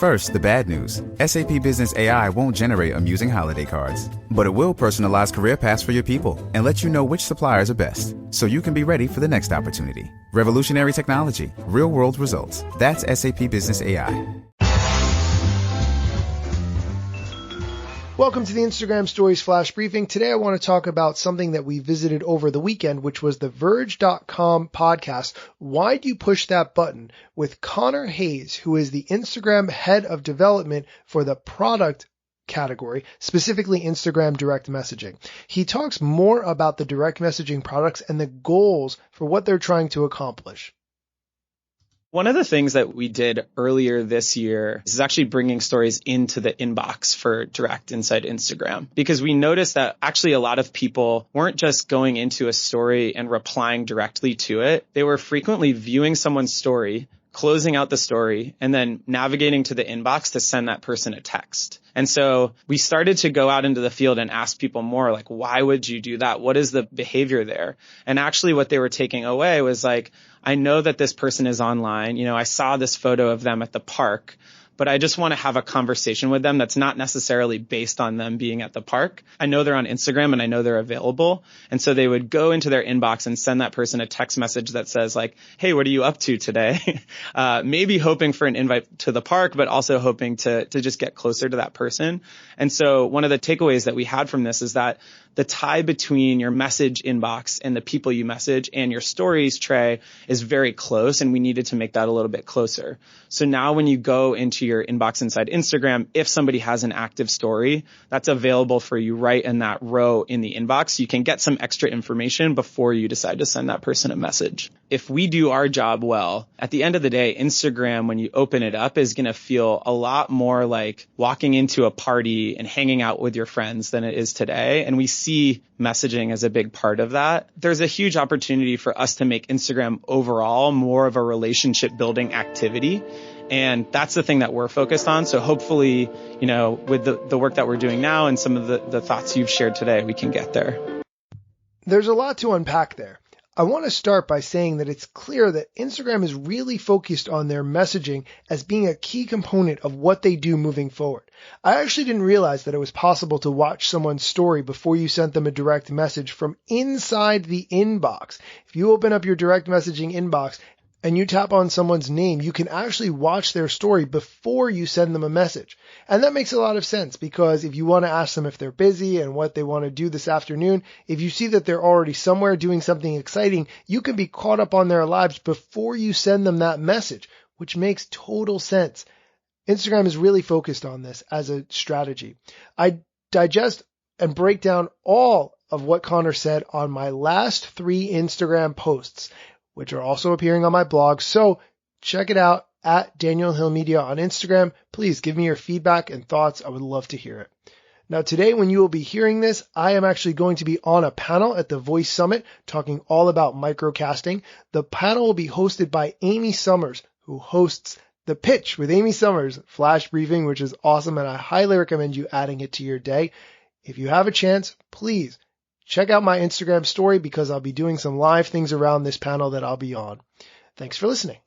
First, the bad news. SAP Business AI won't generate amusing holiday cards, but it will personalize career paths for your people and let you know which suppliers are best, so you can be ready for the next opportunity. Revolutionary technology, real-world results. That's SAP Business AI. Welcome to the Instagram Stories Flash Briefing. Today I want to talk about something that we visited over the weekend, which was the Verge.com podcast, Why Do You Push That Button? With Connor Hayes, who is the Instagram head of development for the product category, specifically Instagram direct messaging. He talks more about the direct messaging products and the goals for what they're trying to accomplish. One of the things that we did earlier this year is actually bringing stories into the inbox for direct inside Instagram, because we noticed that actually a lot of people weren't just going into a story and replying directly to it. They were frequently viewing someone's story, closing out the story, and then navigating to the inbox to send that person a text. And so we started to go out into the field and ask people more like, why would you do that? What is the behavior there? And actually what they were taking away was like, I know that this person is online. You know, I saw this photo of them at the park, but I just want to have a conversation with them that's not necessarily based on them being at the park. I know they're on Instagram and I know they're available. And so they would go into their inbox and send that person a text message that says like, hey, what are you up to today? Maybe hoping for an invite to the park, but also hoping to just get closer to that person. And so one of the takeaways that we had from this is that the tie between your message inbox and the people you message and your stories tray is very close, and we needed to make that a little bit closer. So now when you go into your inbox inside Instagram, if somebody has an active story, that's available for you right in that row in the inbox. You can get some extra information before you decide to send that person a message. If we do our job well, at the end of the day, Instagram, when you open it up, is going to feel a lot more like walking into a party and hanging out with your friends than it is today. And we see messaging as a big part of that. There's a huge opportunity for us to make Instagram overall more of a relationship building activity. And that's the thing that we're focused on. So hopefully, you know, with the work that we're doing now and some of the thoughts you've shared today, we can get there. There's a lot to unpack there. I want to start by saying that it's clear that Instagram is really focused on their messaging as being a key component of what they do moving forward. I actually didn't realize that it was possible to watch someone's story before you sent them a direct message from inside the inbox. If you open up your direct messaging inbox and you tap on someone's name, you can actually watch their story before you send them a message. And that makes a lot of sense, because if you want to ask them if they're busy and what they want to do this afternoon, if you see that they're already somewhere doing something exciting, you can be caught up on their lives before you send them that message, which makes total sense. Instagram is really focused on this as a strategy. I digest and break down all of what Connor said on my last 3 Instagram posts, which are also appearing on my blog. So check it out at Daniel Hill Media on Instagram. Please give me your feedback and thoughts. I would love to hear it. Now today, when you will be hearing this, I am actually going to be on a panel at the Voice Summit talking all about microcasting. The panel will be hosted by Amy Summers, who hosts The Pitch with Amy Summers Flash Briefing, which is awesome, and I highly recommend you adding it to your day. If you have a chance, please check out my Instagram story, because I'll be doing some live things around this panel that I'll be on. Thanks for listening.